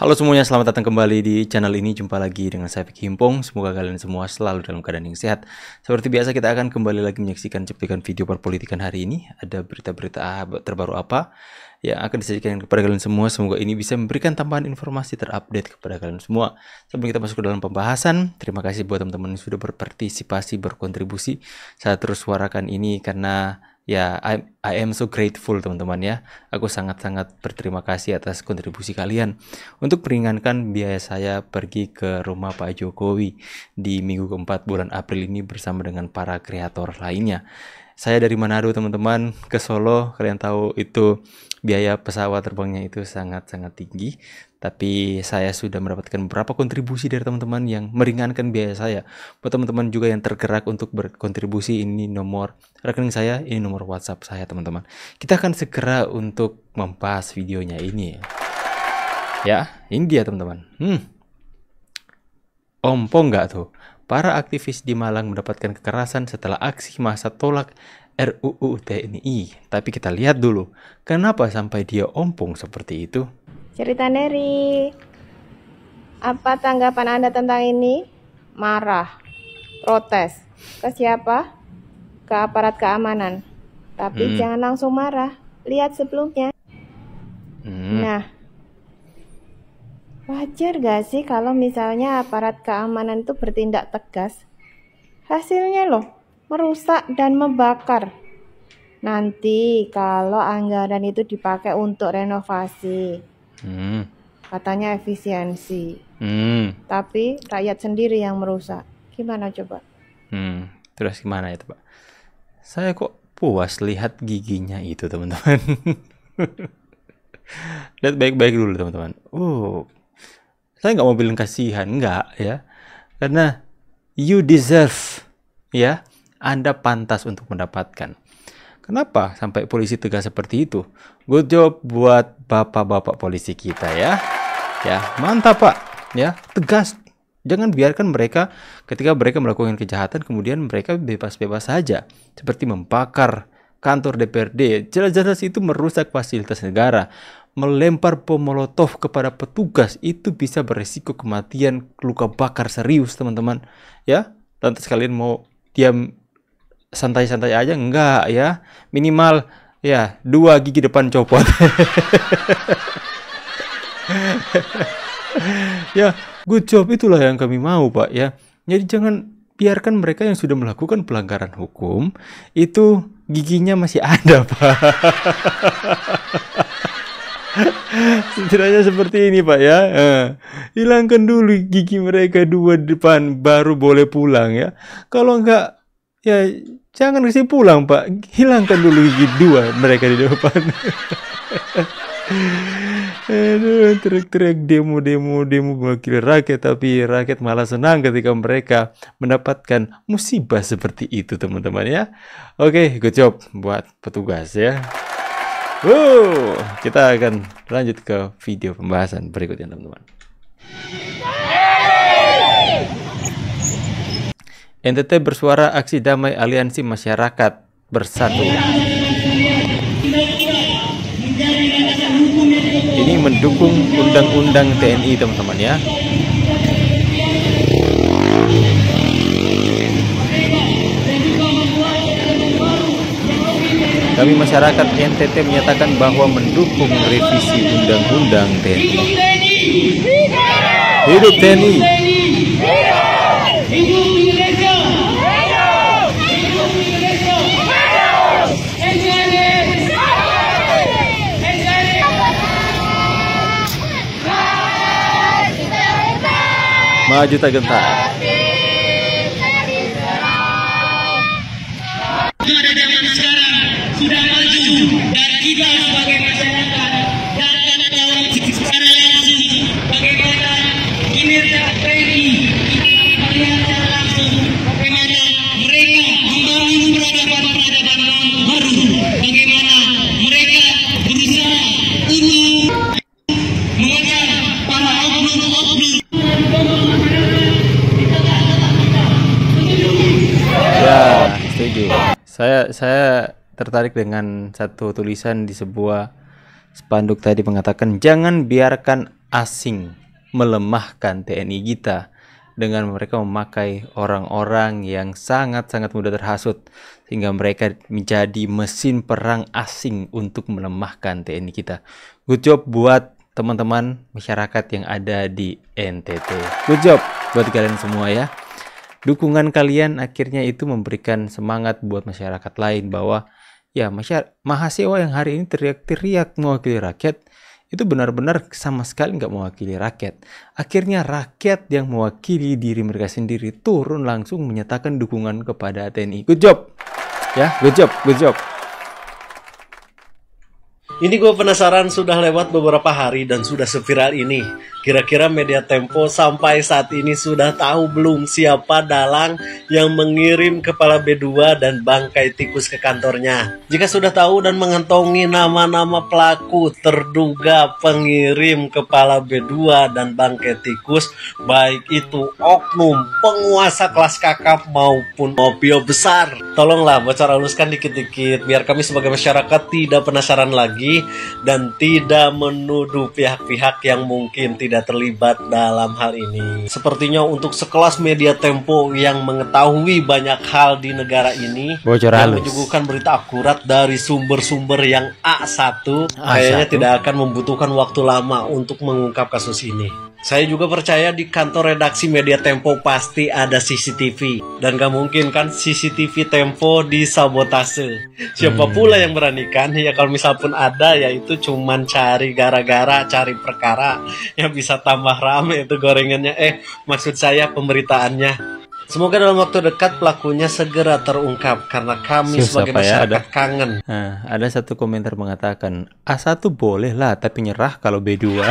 Halo semuanya, selamat datang kembali di channel ini. Jumpa lagi dengan saya Vicky Himpong. Semoga kalian semua selalu dalam keadaan yang sehat. Seperti biasa, kita akan kembali lagi menyaksikan cuplikan video perpolitikan hari ini. Ada berita-berita terbaru apa yang akan disajikan kepada kalian semua. Semoga ini bisa memberikan tambahan informasi terupdate kepada kalian semua. Sebelum kita masuk ke dalam pembahasan, terima kasih buat teman-teman yang sudah berpartisipasi, berkontribusi. Saya terus suarakan ini karena ya, I am so grateful teman-teman ya. Aku sangat-sangat berterima kasih atas kontribusi kalian untuk meringankan biaya saya pergi ke rumah Pak Jokowi di minggu keempat bulan April ini bersama dengan para kreator lainnya. Saya dari Manado teman-teman ke Solo, kalian tahu itu biaya pesawat terbangnya itu sangat-sangat tinggi. Tapi saya sudah mendapatkan beberapa kontribusi dari teman-teman yang meringankan biaya saya. Buat teman-teman juga yang tergerak untuk berkontribusi, ini nomor rekening saya, ini nomor WhatsApp saya teman-teman. Kita akan segera untuk membahas videonya ini. Ya, ini dia teman-teman. Ompong nggak tuh? Para aktivis di Malang mendapatkan kekerasan setelah aksi massa tolak RUU TNI. Tapi kita lihat dulu, kenapa sampai dia ompong seperti itu? Cerita Neri, apa tanggapan Anda tentang ini? Marah, protes, ke siapa? Ke aparat keamanan. Tapi jangan langsung marah, lihat sebelumnya. Nah, wajar gak sih kalau misalnya aparat keamanan itu bertindak tegas? Hasilnya loh, merusak dan membakar. Nanti kalau anggaran itu dipakai untuk renovasi, katanya efisiensi, tapi rakyat sendiri yang merusak. Gimana coba? Terus gimana itu Pak? Saya kok puas lihat giginya itu teman-teman. Lihat baik-baik dulu teman-teman. Saya nggak mau bilang kasihan, nggak ya, karena you deserve ya, Anda pantas untuk mendapatkan. Kenapa sampai polisi tegas seperti itu? Good job buat bapak-bapak polisi kita ya. Ya, mantap Pak. Ya, tegas. Jangan biarkan mereka ketika mereka melakukan kejahatan kemudian mereka bebas-bebas saja. Seperti membakar kantor DPRD. Jelas-jelas itu merusak fasilitas negara. Melempar bom molotov kepada petugas itu bisa beresiko kematian, luka bakar serius teman-teman. Ya, lantas kalian mau diam santai-santai aja? Enggak ya, minimal ya 2 gigi depan copot. Ya, good job, itulah yang kami mau Pak ya. Jadi jangan biarkan mereka yang sudah melakukan pelanggaran hukum itu giginya masih ada Pak. Setidaknya seperti ini Pak ya. Hilangkan dulu gigi mereka 2 depan baru boleh pulang ya. Kalau enggak ya jangan kasih pulang Pak. Hilangkan dulu gigi 2 mereka di depan. Aduh, teriak-teriak demo mewakili rakyat, tapi rakyat malah senang ketika mereka mendapatkan musibah seperti itu teman-teman ya. Oke, good job buat petugas ya. Kita akan lanjut ke video pembahasan berikutnya teman-teman. NTT bersuara aksi damai aliansi masyarakat bersatu. Ini mendukung undang-undang TNI teman-teman ya. Kami masyarakat NTT menyatakan bahwa mendukung revisi undang-undang TNI. Hidup TNI. Maju tak gentar. Pada zaman sekarang sudah maju dan kita sebagai masyarakat dapat tahu secara langsung bagaimana kinerja TNI. Kita melihat secara langsung bagaimana mereka membangun peradaban baru, bagaimana mereka berusaha untuk mengejar para oknum-oknum. Ya, setuju. Saya tertarik dengan satu tulisan di sebuah spanduk tadi mengatakan jangan biarkan asing melemahkan TNI kita dengan mereka memakai orang-orang yang sangat-sangat mudah terhasut sehingga mereka menjadi mesin perang asing untuk melemahkan TNI kita. Good job buat teman-teman masyarakat yang ada di NTT. Good job buat kalian semua ya. Dukungan kalian akhirnya itu memberikan semangat buat masyarakat lain bahwa ya mahasiswa yang hari ini teriak-teriak mewakili rakyat itu benar-benar sama sekali nggak mewakili rakyat. Akhirnya rakyat yang mewakili diri mereka sendiri turun langsung menyatakan dukungan kepada TNI. Good job. Ya, good job, good job. Ini gue penasaran, sudah lewat beberapa hari dan sudah seviral ini. Kira-kira Media Tempo sampai saat ini sudah tahu belum siapa dalang yang mengirim kepala B2 dan bangkai tikus ke kantornya? Jika sudah tahu dan mengantongi nama-nama pelaku terduga pengirim kepala B2 dan bangkai tikus, baik itu oknum, penguasa kelas kakap maupun mafia besar, tolonglah bocor haluskan dikit-dikit biar kami sebagai masyarakat tidak penasaran lagi dan tidak menuduh pihak-pihak yang mungkin tidak terlibat dalam hal ini. Sepertinya untuk sekelas Media Tempo yang mengetahui banyak hal di negara ini dan menyuguhkan berita akurat dari sumber-sumber yang A1, kayaknya tidak akan membutuhkan waktu lama untuk mengungkap kasus ini. Saya juga percaya di kantor redaksi Media Tempo pasti ada CCTV. Dan gak mungkin kan CCTV Tempo disabotase. Siapa pula yang beranikan? Ya kalau misal pun ada, ya itu cuman cari gara-gara, cari perkara. Yang bisa tambah rame itu gorengannya. Maksud saya pemberitaannya. Semoga dalam waktu dekat pelakunya segera terungkap. Karena kami sebagai masyarakat kangen. Nah, ada satu komentar mengatakan A1 boleh lah tapi nyerah kalau B2.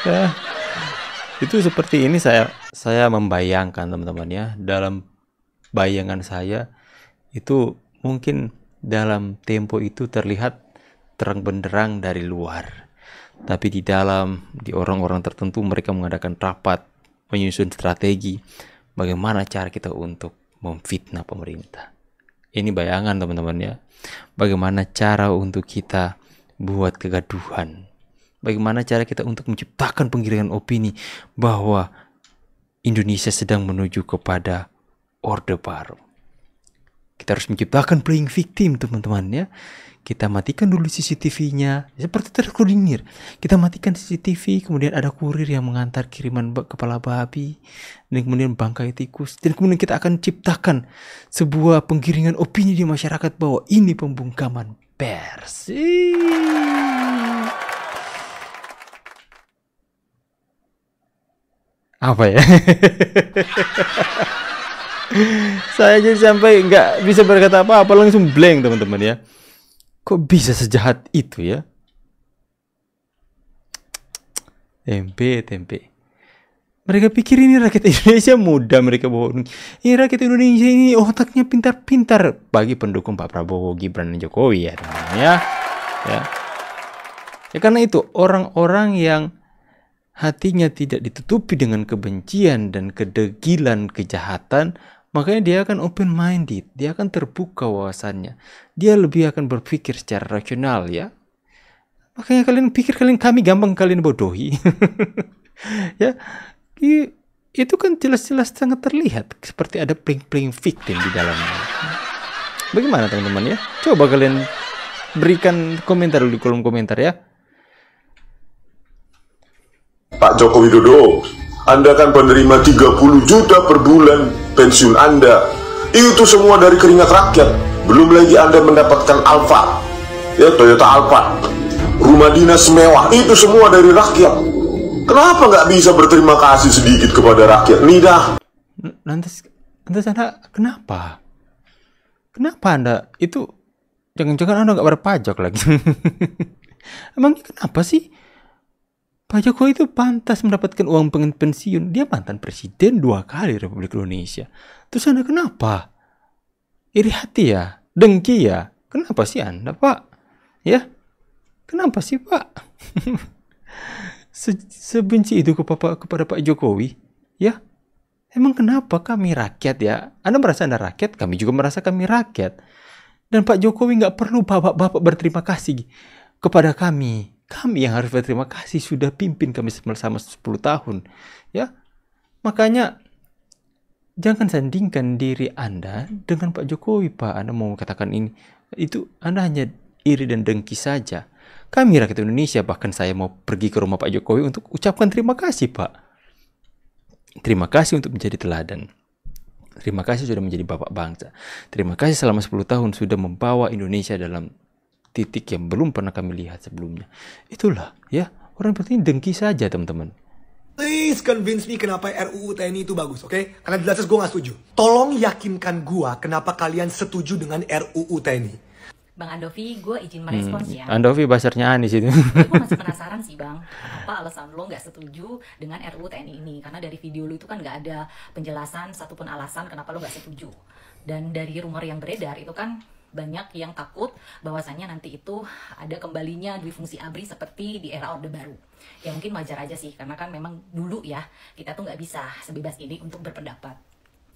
Ya, itu seperti ini saya membayangkan teman-teman ya. Dalam bayangan saya itu mungkin dalam Tempo itu terlihat terang benderang dari luar. Tapi di orang-orang tertentu mereka mengadakan rapat, menyusun strategi bagaimana cara kita untuk memfitnah pemerintah. Ini bayangan teman-teman ya. Bagaimana cara untuk kita buat kegaduhan. Bagaimana cara kita untuk menciptakan penggiringan opini bahwa Indonesia sedang menuju kepada Orde Baru. Kita harus menciptakan playing victim teman-teman ya. Kita matikan dulu CCTV-nya seperti terkoordinir. Kita matikan CCTV, kemudian ada kurir yang mengantar kiriman kepala babi, dan kemudian bangkai tikus, dan kemudian kita akan ciptakan sebuah penggiringan opini di masyarakat bahwa ini pembungkaman pers. Apa ya? Saya jadi sampai nggak bisa berkata apa-apa, langsung blank teman-teman ya. Kok bisa sejahat itu ya? Tempe. Mereka pikir ini rakyat Indonesia mudah mereka bohong. Ini rakyat Indonesia ini otaknya pintar-pintar bagi pendukung Pak Prabowo, Gibran, dan Jokowi ya teman-teman ya. Ya karena itu orang-orang yang hatinya tidak ditutupi dengan kebencian dan kedegilan kejahatan, makanya dia akan open minded, dia akan terbuka wawasannya, dia lebih akan berpikir secara rasional ya. Makanya kalian pikir kami gampang kalian bodohi. Ya, itu kan jelas-jelas sangat terlihat seperti ada playing victim di dalamnya. Bagaimana teman-teman ya? Coba kalian berikan komentar di kolom komentar ya. Pak Joko Widodo, Anda kan penerima 30 juta per bulan pensiun Anda. Itu semua dari keringat rakyat. Belum lagi Anda mendapatkan Alfa, ya Toyota Alfa, rumah dinas mewah, itu semua dari rakyat. Kenapa nggak bisa berterima kasih sedikit kepada rakyat? Dah. Lantas Anda kenapa? Kenapa Anda itu? Jangan-jangan Anda nggak bayar pajak lagi? Emangnya kenapa sih? Pak Jokowi itu pantas mendapatkan uang pensiun. Dia mantan presiden 2 kali Republik Indonesia. Terus Anda kenapa? Iri hati ya? Dengki ya? Kenapa sih Anda, Pak? Ya? Kenapa sih, Pak? Sebenci itu kepada Pak Jokowi? Ya? Emang kenapa kami rakyat ya? Anda merasa Anda rakyat, kami juga merasa kami rakyat. Dan Pak Jokowi nggak perlu bapak-bapak berterima kasih kepada kami. Kami yang harus berterima kasih sudah pimpin kami selama 10 tahun. Ya, makanya jangan sandingkan diri Anda dengan Pak Jokowi, Pak. Anda mau katakan ini, itu Anda hanya iri dan dengki saja. Kami rakyat Indonesia, bahkan saya mau pergi ke rumah Pak Jokowi untuk ucapkan terima kasih, Pak. Terima kasih untuk menjadi teladan. Terima kasih sudah menjadi bapak bangsa. Terima kasih selama 10 tahun sudah membawa Indonesia dalam titik yang belum pernah kami lihat sebelumnya. Itulah ya, orang seperti ini dengki saja teman-teman. Please convince me kenapa RUU TNI itu bagus, oke? Karena jelas gue gak setuju. Tolong yakinkan gue kenapa kalian setuju dengan RUU TNI. Bang Andovi, gue izin merespons ya. Andovi basarnya Anis itu. Gue masih penasaran sih Bang, apa alasan lo nggak setuju dengan RUU TNI ini? Karena dari video lo itu kan nggak ada penjelasan satupun alasan kenapa lo nggak setuju. Dan dari rumor yang beredar itu kan banyak yang takut bahwasannya nanti itu ada kembalinya dui fungsi ABRI seperti di era Orde Baru. Ya mungkin wajar aja sih, karena kan memang dulu ya kita tuh nggak bisa sebebas ini untuk berpendapat.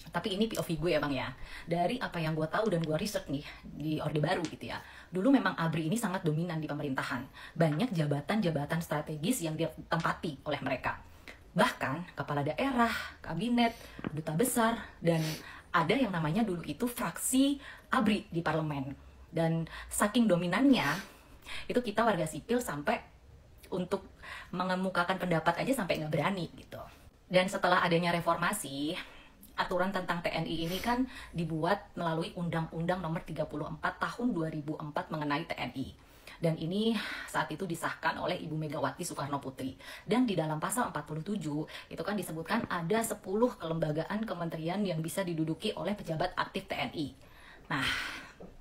Tapi ini POV gue ya Bang ya. Dari apa yang gue tahu dan gue research nih di Orde Baru gitu ya. Dulu memang ABRI ini sangat dominan di pemerintahan. Banyak jabatan-jabatan strategis yang ditempati oleh mereka. Bahkan kepala daerah, kabinet, duta besar, dan ada yang namanya dulu itu fraksi ABRI di parlemen. Dan saking dominannya, itu kita warga sipil sampai untuk mengemukakan pendapat aja sampai nggak berani gitu. Dan setelah adanya reformasi, aturan tentang TNI ini kan dibuat melalui Undang-Undang Nomor 34 Tahun 2004 mengenai TNI. Dan ini saat itu disahkan oleh Ibu Megawati Soekarno Putri. Dan di dalam pasal 47 itu kan disebutkan ada 10 kelembagaan kementerian yang bisa diduduki oleh pejabat aktif TNI. Nah,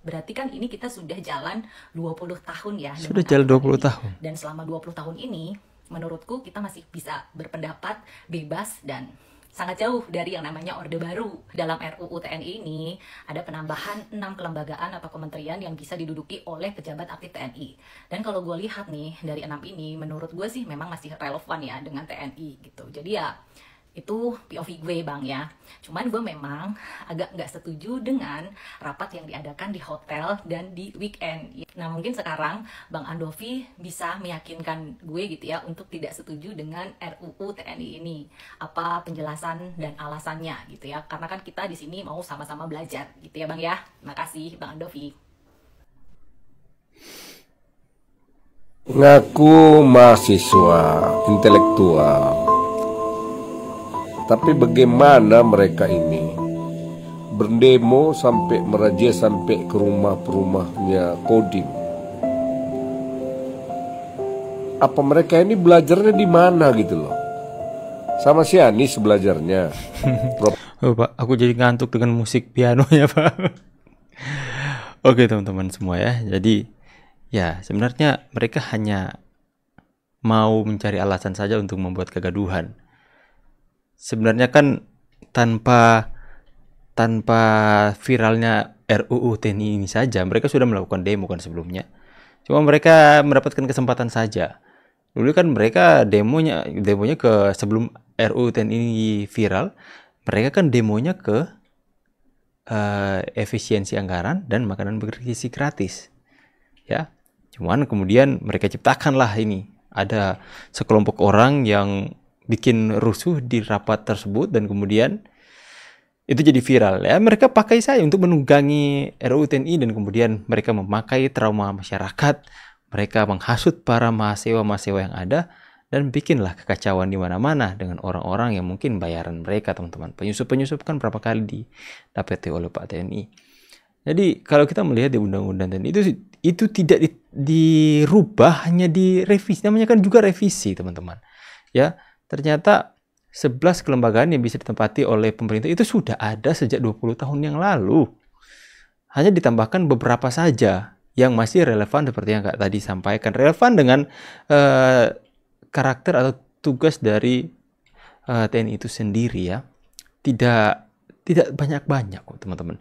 berarti kan ini kita sudah jalan 20 tahun ya. Sudah jalan 20 tahun. Dan selama 20 tahun ini, menurutku kita masih bisa berpendapat bebas dan sangat jauh dari yang namanya Orde Baru. Dalam RUU TNI ini ada penambahan 6 kelembagaan atau kementerian yang bisa diduduki oleh pejabat aktif TNI. Dan kalau gue lihat nih dari 6 ini, menurut gue sih memang masih relevan ya dengan TNI gitu. Jadi ya itu POV gue Bang ya. Cuman gue memang agak nggak setuju dengan rapat yang diadakan di hotel dan di weekend. Nah mungkin sekarang Bang Andovi bisa meyakinkan gue gitu ya untuk tidak setuju dengan RUU TNI ini. Apa penjelasan dan alasannya gitu ya. Karena kan kita di sini mau sama-sama belajar gitu ya Bang ya. Makasih Bang Andovi. Ngaku mahasiswa intelektual, tapi bagaimana mereka ini berdemo sampai merajia sampai ke rumahnya Kodim? Apa mereka ini belajarnya di mana gitu loh? Sama si Anis belajarnya. Oh, Pak, aku jadi ngantuk dengan musik pianonya, Pak. Oke, teman-teman semua ya. Jadi, ya sebenarnya mereka hanya mau mencari alasan saja untuk membuat kegaduhan. Sebenarnya kan tanpa viralnya RUU TNI ini saja, mereka sudah melakukan demo kan sebelumnya. Cuma mereka mendapatkan kesempatan saja. Dulu kan mereka demonya ke sebelum RUU TNI ini viral, mereka kan demonya ke efisiensi anggaran dan makanan bergizi gratis. Ya. Cuman kemudian mereka ciptakanlah ini. Ada sekelompok orang yang bikin rusuh di rapat tersebut dan kemudian itu jadi viral ya. Mereka pakai saya untuk menunggangi RUU TNI dan kemudian mereka memakai trauma masyarakat, mereka menghasut para mahasiswa yang ada dan bikinlah kekacauan di mana-mana dengan orang-orang yang mungkin bayaran mereka teman-teman. Penyusup kan berapa kali didapati oleh Pak TNI. Jadi kalau kita melihat di undang-undang TNI itu tidak dirubah, hanya direvisi. Namanya kan juga revisi teman-teman. Ya. Ternyata 11 kelembagaan yang bisa ditempati oleh pemerintah itu sudah ada sejak 20 tahun yang lalu. Hanya ditambahkan beberapa saja yang masih relevan seperti yang Kak tadi sampaikan. Relevan dengan karakter atau tugas dari TNI itu sendiri ya. Tidak banyak-banyak kok teman-teman.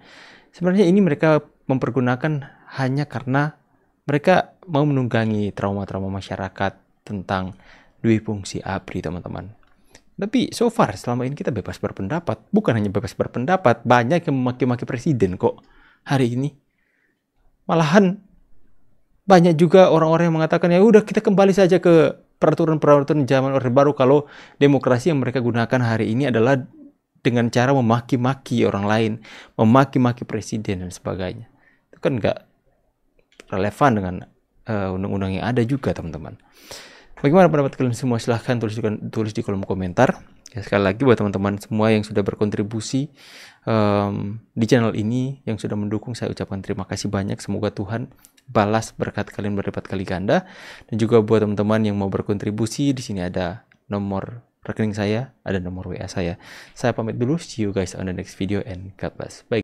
Sebenarnya ini mereka mempergunakan hanya karena mereka mau menunggangi trauma-trauma masyarakat tentang dui fungsi ABRI teman-teman. Tapi so far selama ini kita bebas berpendapat. Bukan hanya bebas berpendapat, banyak yang memaki-maki presiden kok hari ini. Malahan banyak juga orang-orang yang mengatakan ya udah kita kembali saja ke peraturan-peraturan zaman Orde Baru kalau demokrasi yang mereka gunakan hari ini adalah dengan cara memaki-maki orang lain, memaki-maki presiden dan sebagainya. Itu kan nggak relevan dengan undang-undang yang ada juga, teman-teman. Bagaimana pendapat kalian semua? Silahkan tulis di kolom komentar. Ya, sekali lagi buat teman-teman semua yang sudah berkontribusi di channel ini, yang sudah mendukung, saya ucapkan terima kasih banyak. Semoga Tuhan balas berkat kalian berlipat kali ganda. Dan juga buat teman-teman yang mau berkontribusi, di sini ada nomor rekening saya, ada nomor WA saya. Saya pamit dulu. See you guys on the next video and God bless. Bye.